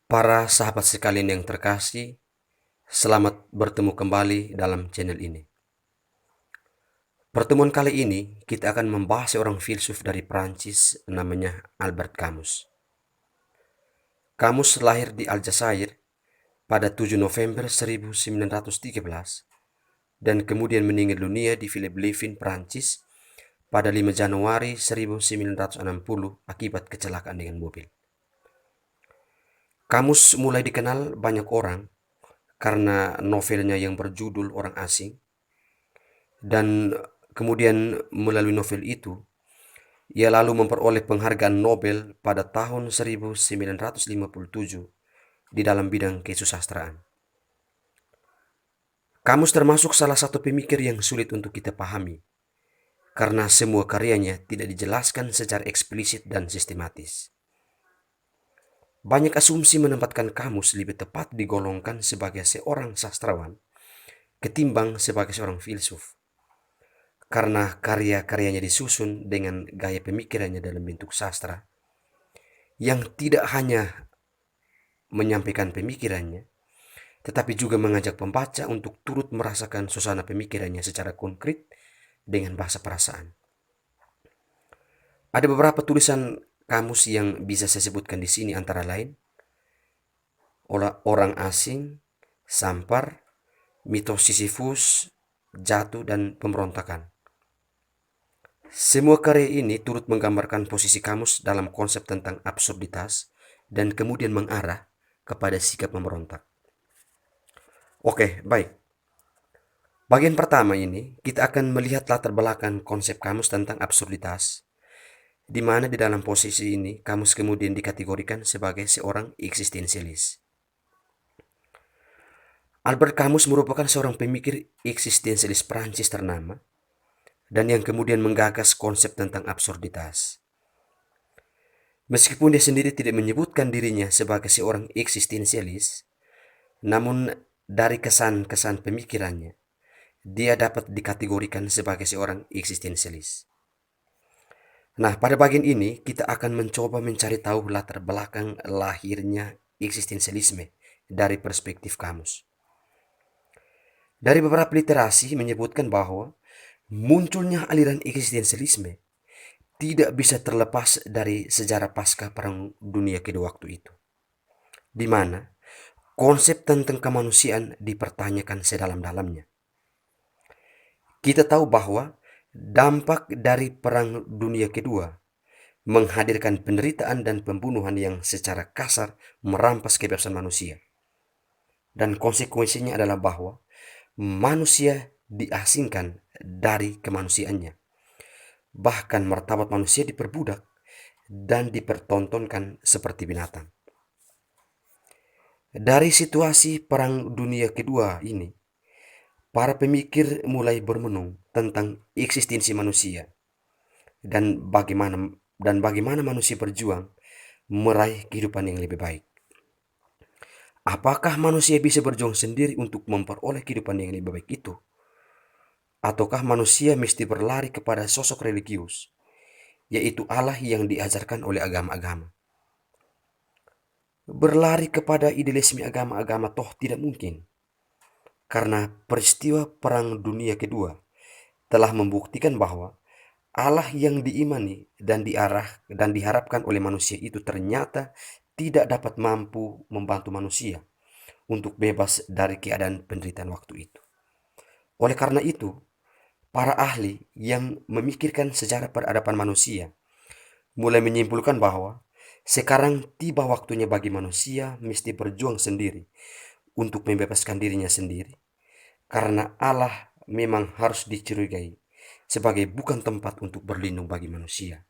Para sahabat sekalian yang terkasih, selamat bertemu kembali dalam channel ini. Pertemuan kali ini kita akan membahas seorang filsuf dari Prancis namanya Albert Camus. Camus lahir di Aljazair pada 7 November 1913 dan kemudian meninggal dunia di Villers-Blévin, Prancis pada 5 Januari 1960 akibat kecelakaan dengan mobil. Camus mulai dikenal banyak orang karena novelnya yang berjudul Orang Asing, dan kemudian melalui novel itu ia lalu memperoleh penghargaan Nobel pada tahun 1957 di dalam bidang kesusastraan. Kamus termasuk salah satu pemikir yang sulit untuk kita pahami karena semua karyanya tidak dijelaskan secara eksplisit dan sistematis. Banyak asumsi menempatkan Kamus lebih tepat digolongkan sebagai seorang sastrawan ketimbang sebagai seorang filsuf, karena karya-karyanya disusun dengan gaya pemikirannya dalam bentuk sastra yang tidak hanya menyampaikan pemikirannya, tetapi juga mengajak pembaca untuk turut merasakan suasana pemikirannya secara konkret dengan bahasa perasaan. Ada beberapa tulisan Kamus yang bisa saya sebutkan di sini, antara lain Orang Asing, Sampar, Mitos Sisyphus, Jatuh, dan Pemberontakan. Semua karya ini turut menggambarkan posisi Kamus dalam konsep tentang absurditas dan kemudian mengarah kepada sikap memberontak. Oke, baik. Bagian pertama ini, kita akan melihat latar belakang konsep Kamus tentang absurditas, di mana di dalam posisi ini, Kamus kemudian dikategorikan sebagai seorang eksistensialis. Albert Camus merupakan seorang pemikir eksistensialis Prancis ternama, dan yang kemudian menggagas konsep tentang absurditas. Meskipun dia sendiri tidak menyebutkan dirinya sebagai seorang eksistensialis, namun dari kesan-kesan pemikirannya, dia dapat dikategorikan sebagai seorang eksistensialis. Nah, pada bagian ini kita akan mencoba mencari tahu latar belakang lahirnya eksistensialisme dari perspektif Kamus. Dari beberapa literasi menyebutkan bahwa munculnya aliran eksistensialisme tidak bisa terlepas dari sejarah pasca Perang Dunia Kedua waktu itu, di mana konsep tentang kemanusiaan dipertanyakan sedalam-dalamnya. Kita tahu bahwa dampak dari Perang Dunia Kedua menghadirkan penderitaan dan pembunuhan yang secara kasar merampas kebebasan manusia. Dan konsekuensinya adalah bahwa manusia diasingkan dari kemanusiaannya. Bahkan martabat manusia diperbudak dan dipertontonkan seperti binatang. Dari situasi Perang Dunia Kedua ini, para pemikir mulai bermenung tentang eksistensi manusia dan bagaimana manusia berjuang meraih kehidupan yang lebih baik. Apakah manusia bisa berjuang sendiri untuk memperoleh kehidupan yang lebih baik itu? Ataukah manusia mesti berlari kepada sosok religius, yaitu Allah yang diajarkan oleh agama-agama? Berlari kepada idealisme agama-agama toh tidak mungkin, karena peristiwa Perang Dunia Kedua telah membuktikan bahwa Allah yang diimani dan diharapkan oleh manusia itu ternyata tidak dapat mampu membantu manusia untuk bebas dari keadaan penderitaan waktu itu. Oleh karena itu, para ahli yang memikirkan sejarah peradaban manusia mulai menyimpulkan bahwa sekarang tiba waktunya bagi manusia mesti berjuang sendiri untuk membebaskan dirinya sendiri, karena Allah memang harus dicurigai sebagai bukan tempat untuk berlindung bagi manusia.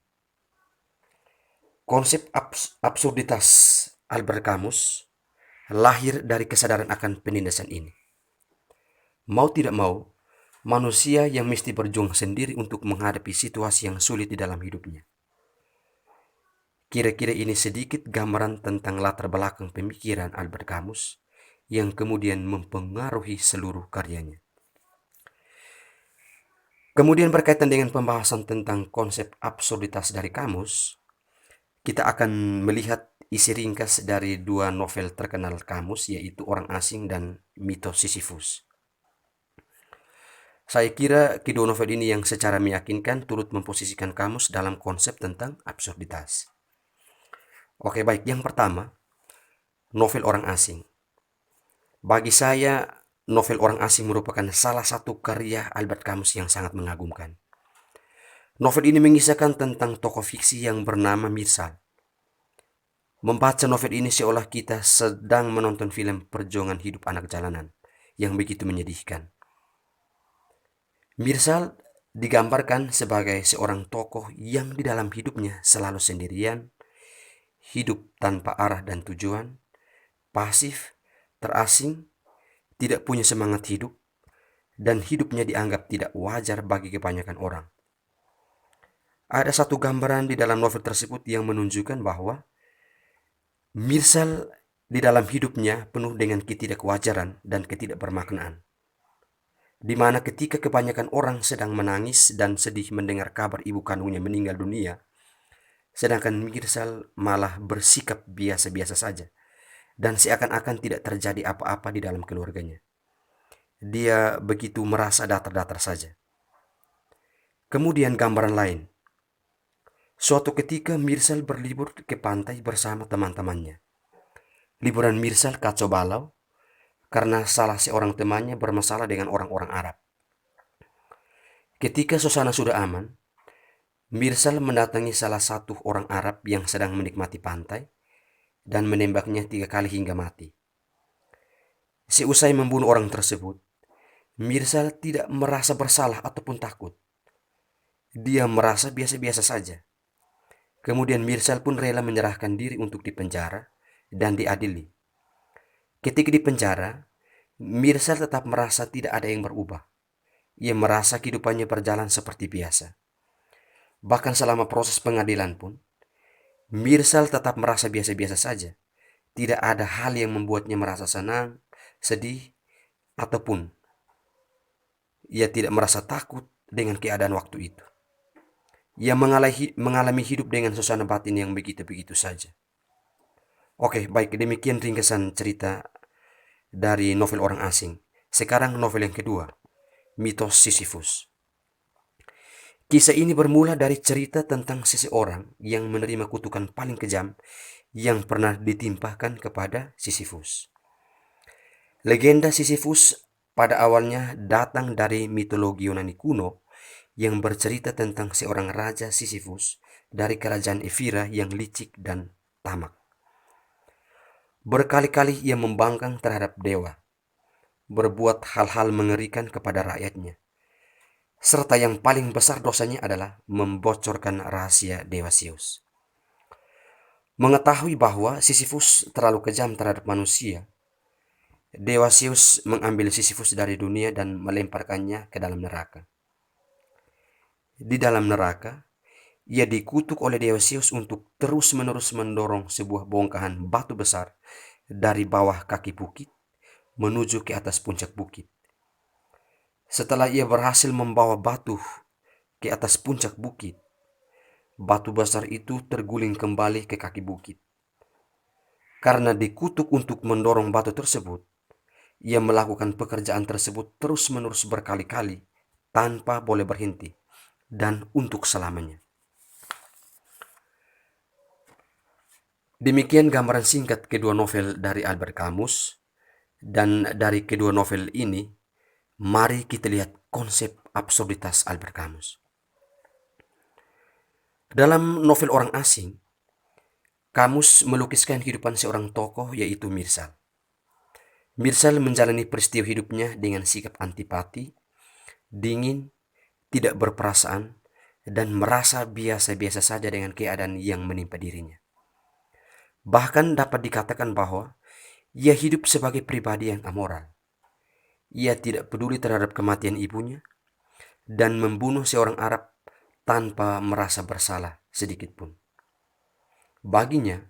Konsep absurditas Albert Camus lahir dari kesadaran akan penindasan ini. Mau tidak mau, manusia yang mesti berjuang sendiri untuk menghadapi situasi yang sulit di dalam hidupnya. Kira-kira ini sedikit gambaran tentang latar belakang pemikiran Albert Camus yang kemudian mempengaruhi seluruh karyanya. Kemudian berkaitan dengan pembahasan tentang konsep absurditas dari Camus, kita akan melihat isi ringkas dari dua novel terkenal Kamus, yaitu Orang Asing dan Mitos Sisyphus. Saya kira kedua novel ini yang secara meyakinkan turut memposisikan Kamus dalam konsep tentang absurditas. Oke, baik. Yang pertama, novel Orang Asing. Bagi saya, novel Orang Asing merupakan salah satu karya Albert Camus yang sangat mengagumkan. Novel ini mengisahkan tentang tokoh fiksi yang bernama Mirsal. Membaca novel ini seolah kita sedang menonton film perjuangan hidup anak jalanan yang begitu menyedihkan. Mirsal digambarkan sebagai seorang tokoh yang di dalam hidupnya selalu sendirian, hidup tanpa arah dan tujuan, pasif, terasing, tidak punya semangat hidup, dan hidupnya dianggap tidak wajar bagi kebanyakan orang. Ada satu gambaran di dalam novel tersebut yang menunjukkan bahwa Mirsal di dalam hidupnya penuh dengan ketidakwajaran dan ketidakbermaknaan, di mana ketika kebanyakan orang sedang menangis dan sedih mendengar kabar ibu kandungnya meninggal dunia, sedangkan Mirsal malah bersikap biasa-biasa saja dan seakan-akan tidak terjadi apa-apa di dalam keluarganya. Dia begitu merasa datar-datar saja. Kemudian gambaran lain. Suatu ketika Mirsal berlibur ke pantai bersama teman-temannya. Liburan Mirsal kacau balau karena salah seorang temannya bermasalah dengan orang-orang Arab. Ketika suasana sudah aman, Mirsal mendatangi salah satu orang Arab yang sedang menikmati pantai dan menembaknya 3 kali hingga mati. Seusai membunuh orang tersebut, Mirsal tidak merasa bersalah ataupun takut. Dia merasa biasa-biasa saja. Kemudian Mirsal pun rela menyerahkan diri untuk dipenjara dan diadili. Ketika di penjara, Mirsal tetap merasa tidak ada yang berubah. Ia merasa kehidupannya berjalan seperti biasa. Bahkan selama proses pengadilan pun, Mirsal tetap merasa biasa-biasa saja. Tidak ada hal yang membuatnya merasa senang, sedih, ataupun ia tidak merasa takut dengan keadaan waktu itu. Ia mengalami hidup dengan suasana batin yang begitu-begitu saja. Oke, baik, demikian ringkasan cerita dari novel Orang Asing. Sekarang novel yang kedua, Mitos Sisyphus. Kisah ini bermula dari cerita tentang seseorang yang menerima kutukan paling kejam yang pernah ditimpakan kepada Sisyphus. Legenda Sisyphus pada awalnya datang dari mitologi Yunani kuno yang bercerita tentang seorang raja Sisyphus dari kerajaan Evira yang licik dan tamak. Berkali-kali ia membangkang terhadap dewa, berbuat hal-hal mengerikan kepada rakyatnya, serta yang paling besar dosanya adalah membocorkan rahasia dewa Zeus. Mengetahui bahwa Sisyphus terlalu kejam terhadap manusia, dewa Zeus mengambil Sisyphus dari dunia dan melemparkannya ke dalam neraka. Di dalam neraka, ia dikutuk oleh dewa Zeus untuk terus-menerus mendorong sebuah bongkahan batu besar dari bawah kaki bukit menuju ke atas puncak bukit. Setelah ia berhasil membawa batu ke atas puncak bukit, batu besar itu terguling kembali ke kaki bukit. Karena dikutuk untuk mendorong batu tersebut, ia melakukan pekerjaan tersebut terus-menerus berkali-kali tanpa boleh berhenti dan untuk selamanya. Demikian gambaran singkat kedua novel dari Albert Camus, dan dari kedua novel ini, mari kita lihat konsep absurditas Albert Camus. Dalam novel Orang Asing, Camus melukiskan kehidupan seorang tokoh yaitu Mirsal. Mirsal menjalani peristiwa hidupnya dengan sikap antipati, dingin, tidak berperasaan, dan merasa biasa-biasa saja dengan keadaan yang menimpa dirinya. Bahkan dapat dikatakan bahwa ia hidup sebagai pribadi yang amoral. Ia tidak peduli terhadap kematian ibunya dan membunuh seorang Arab tanpa merasa bersalah sedikit pun. Baginya,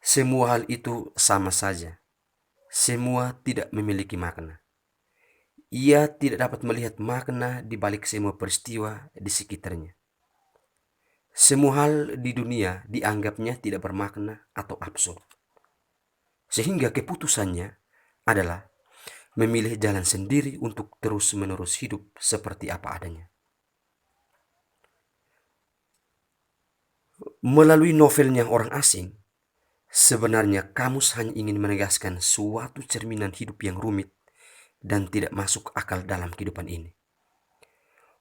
semua hal itu sama saja. Semua tidak memiliki makna. Ia tidak dapat melihat makna di balik semua peristiwa di sekitarnya. Semua hal di dunia dianggapnya tidak bermakna atau absurd. Sehingga keputusannya adalah memilih jalan sendiri untuk terus-menerus hidup seperti apa adanya. Melalui novelnya Orang Asing, sebenarnya Kamus hanya ingin menegaskan suatu cerminan hidup yang rumit dan tidak masuk akal dalam kehidupan ini.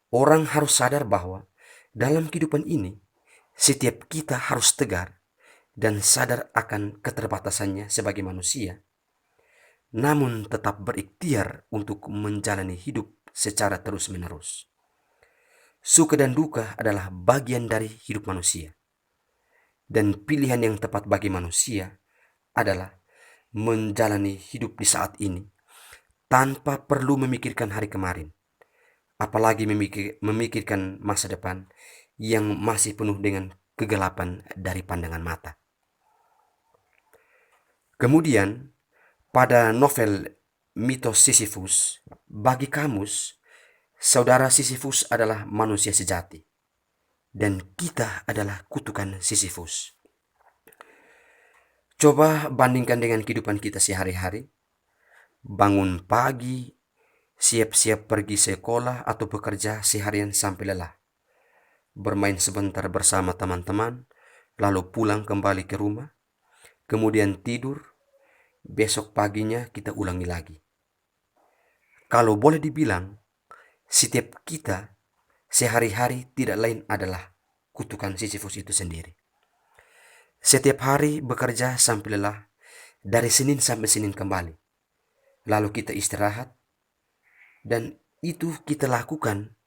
Orang harus sadar bahwa dalam kehidupan ini, setiap kita harus tegar dan sadar akan keterbatasannya sebagai manusia, namun tetap berikhtiar untuk menjalani hidup secara terus-menerus. Suka dan duka adalah bagian dari hidup manusia. Dan pilihan yang tepat bagi manusia adalah menjalani hidup di saat ini tanpa perlu memikirkan hari kemarin, apalagi memikirkan masa depan yang masih penuh dengan kegelapan dari pandangan mata. Kemudian, pada novel Mitos Sisyphus, bagi Kamus, saudara Sisyphus adalah manusia sejati, dan kita adalah kutukan Sisyphus. Coba bandingkan dengan kehidupan kita sehari-hari. Bangun pagi, siap-siap pergi sekolah atau bekerja seharian sampai lelah. Bermain sebentar bersama teman-teman, lalu pulang kembali ke rumah. Kemudian tidur, besok paginya kita ulangi lagi. Kalau boleh dibilang, setiap kita sehari-hari tidak lain adalah kutukan Sisyphus itu sendiri. Setiap hari bekerja sampai lelah, dari Senin sampai Senin kembali. Lalu kita istirahat, dan itu kita lakukan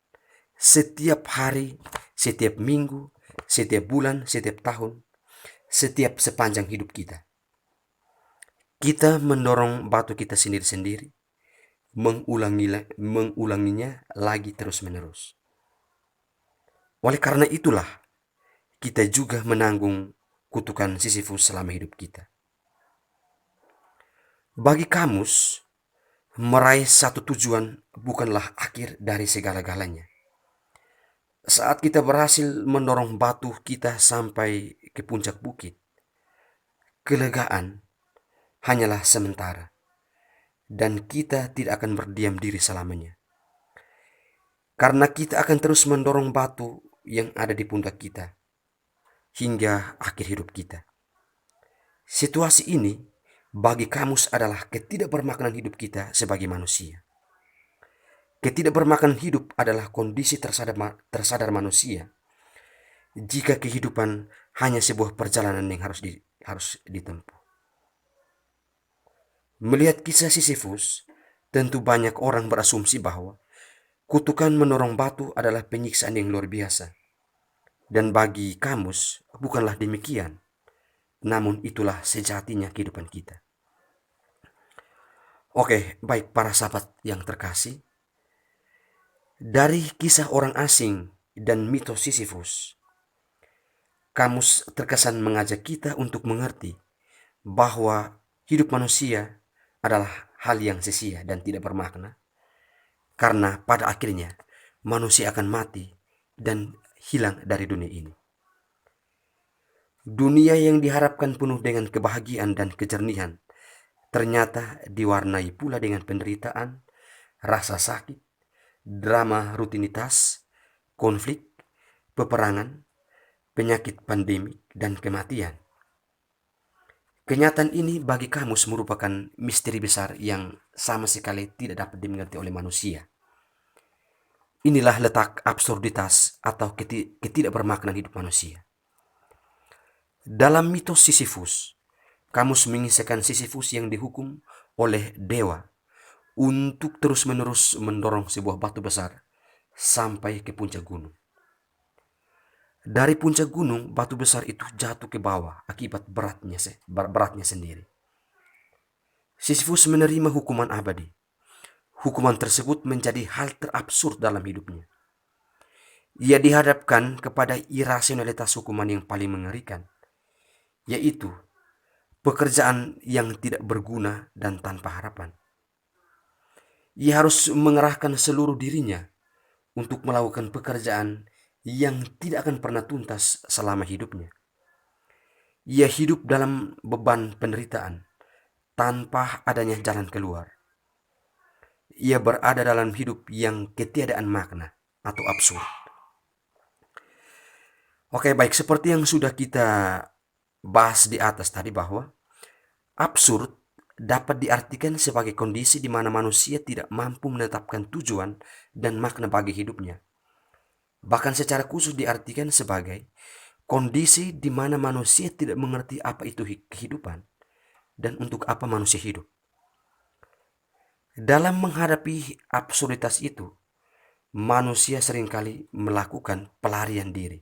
setiap hari, setiap minggu, setiap bulan, setiap tahun, setiap sepanjang hidup kita. Kita mendorong batu kita sendiri-sendiri, mengulanginya lagi terus-menerus. Oleh karena itulah, kita juga menanggung kutukan Sisyphus selama hidup kita. Bagi Kamus, meraih satu tujuan bukanlah akhir dari segala-galanya. Saat kita berhasil mendorong batu kita sampai ke puncak bukit, kelegaan hanyalah sementara, dan kita tidak akan berdiam diri selamanya. Karena kita akan terus mendorong batu yang ada di pundak kita hingga akhir hidup kita. Situasi ini bagi Kamus adalah ketidakbermaknaan hidup kita sebagai manusia. Ketidakbermaknaan hidup adalah kondisi tersadar manusia jika kehidupan hanya sebuah perjalanan yang harus ditempuh. Melihat kisah Sisyphus, tentu banyak orang berasumsi bahwa kutukan mendorong batu adalah penyiksaan yang luar biasa. Dan bagi Kamus, bukanlah demikian. Namun itulah sejatinya kehidupan kita. Oke, baik para sahabat yang terkasih. Dari kisah Orang Asing dan mitos Sisyphus, Kamus terkesan mengajak kita untuk mengerti bahwa hidup manusia adalah hal yang sia-sia dan tidak bermakna. Karena pada akhirnya manusia akan mati dan hilang dari dunia ini. Dunia yang diharapkan penuh dengan kebahagiaan dan kejernihan ternyata diwarnai pula dengan penderitaan, rasa sakit, drama rutinitas, konflik, peperangan, penyakit pandemik, dan kematian. Kenyataan ini bagi Kamus merupakan misteri besar yang sama sekali tidak dapat dimengerti oleh manusia. Inilah letak absurditas atau ketidakbermaknaan hidup manusia. Dalam mitos Sisyphus, Kamus mengisahkan Sisyphus yang dihukum oleh dewa untuk terus-menerus mendorong sebuah batu besar sampai ke puncak gunung. Dari puncak gunung, batu besar itu jatuh ke bawah akibat beratnya sendiri. Sisyphus menerima hukuman abadi. Hukuman tersebut menjadi hal terabsurd dalam hidupnya. Ia dihadapkan kepada irasionalitas hukuman yang paling mengerikan, yaitu pekerjaan yang tidak berguna dan tanpa harapan. Ia harus mengerahkan seluruh dirinya untuk melakukan pekerjaan yang tidak akan pernah tuntas selama hidupnya. Ia hidup dalam beban penderitaan tanpa adanya jalan keluar. Ia berada dalam hidup yang ketiadaan makna atau absurd. Oke, baik, seperti yang sudah kita bahas di atas tadi, bahwa absurd dapat diartikan sebagai kondisi di mana manusia tidak mampu menetapkan tujuan dan makna bagi hidupnya. Bahkan secara khusus diartikan sebagai kondisi di mana manusia tidak mengerti apa itu kehidupan dan untuk apa manusia hidup. Dalam menghadapi absurditas itu, manusia seringkali melakukan pelarian diri.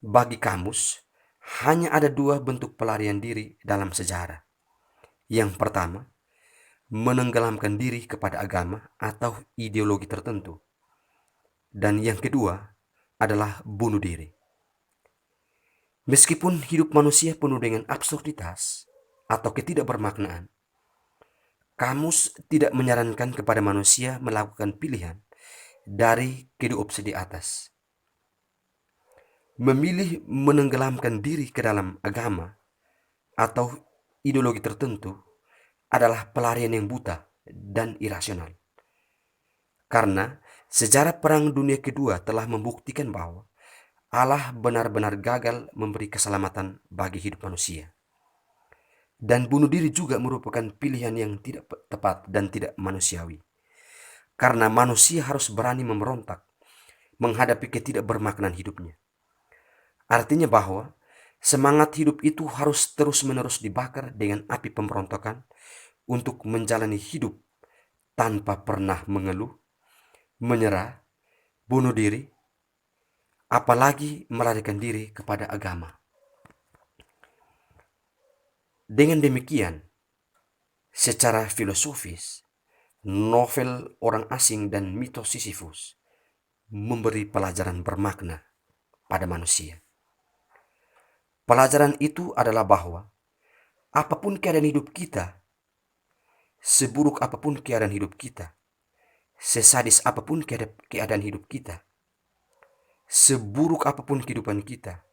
Bagi kamus, hanya ada dua bentuk pelarian diri dalam sejarah. Yang pertama, menenggelamkan diri kepada agama atau ideologi tertentu. Dan yang kedua adalah bunuh diri. Meskipun hidup manusia penuh dengan absurditas atau ketidakbermaknaan, kamus tidak menyarankan kepada manusia melakukan pilihan dari kedua opsi di atas. Memilih menenggelamkan diri ke dalam agama atau ideologi tertentu adalah pelarian yang buta dan irasional. Karena sejarah Perang Dunia Kedua telah membuktikan bahwa Allah benar-benar gagal memberi keselamatan bagi hidup manusia. Dan bunuh diri juga merupakan pilihan yang tidak tepat dan tidak manusiawi. Karena manusia harus berani memberontak menghadapi ketidakbermaknaan hidupnya. Artinya bahwa semangat hidup itu harus terus-menerus dibakar dengan api pemberontakan untuk menjalani hidup tanpa pernah mengeluh, menyerah, bunuh diri, apalagi melarikan diri kepada agama. Dengan demikian, secara filosofis, novel orang asing dan mitos Sisyphus memberi pelajaran bermakna pada manusia. Pelajaran itu adalah bahwa apapun keadaan hidup kita, seburuk apapun keadaan hidup kita, sesadis apapun keadaan hidup kita, seburuk apapun kehidupan kita,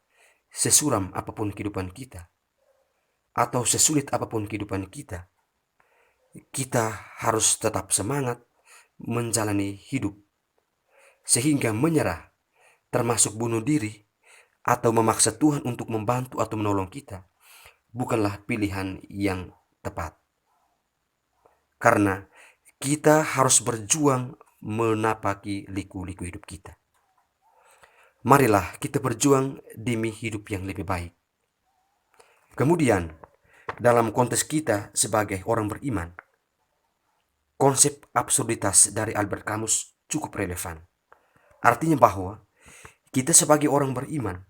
sesuram apapun kehidupan kita, atau sesulit apapun kehidupan kita, kita harus tetap semangat menjalani hidup, sehingga menyerah, termasuk bunuh diri, atau memaksa Tuhan untuk membantu atau menolong kita, bukanlah pilihan yang tepat. Karena kita harus berjuang menapaki liku-liku hidup kita. Marilah kita berjuang demi hidup yang lebih baik. Kemudian, dalam konteks kita sebagai orang beriman, konsep absurditas dari Albert Camus cukup relevan. Artinya bahwa kita sebagai orang beriman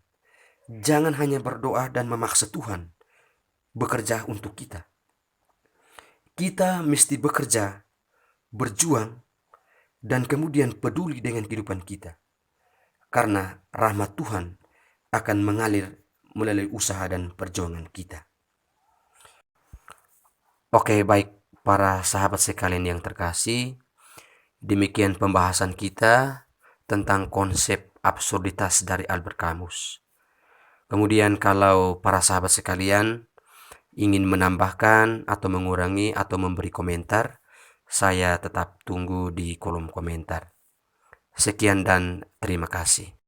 jangan hanya berdoa dan memaksa Tuhan bekerja untuk kita. Kita mesti bekerja, berjuang, dan kemudian peduli dengan kehidupan kita. Karena rahmat Tuhan akan mengalir melalui usaha dan perjuangan kita. Oke, baik para sahabat sekalian yang terkasih, demikian pembahasan kita tentang konsep absurditas dari Albert Camus. Kemudian kalau para sahabat sekalian ingin menambahkan atau mengurangi atau memberi komentar, saya tetap tunggu di kolom komentar. Sekian dan terima kasih.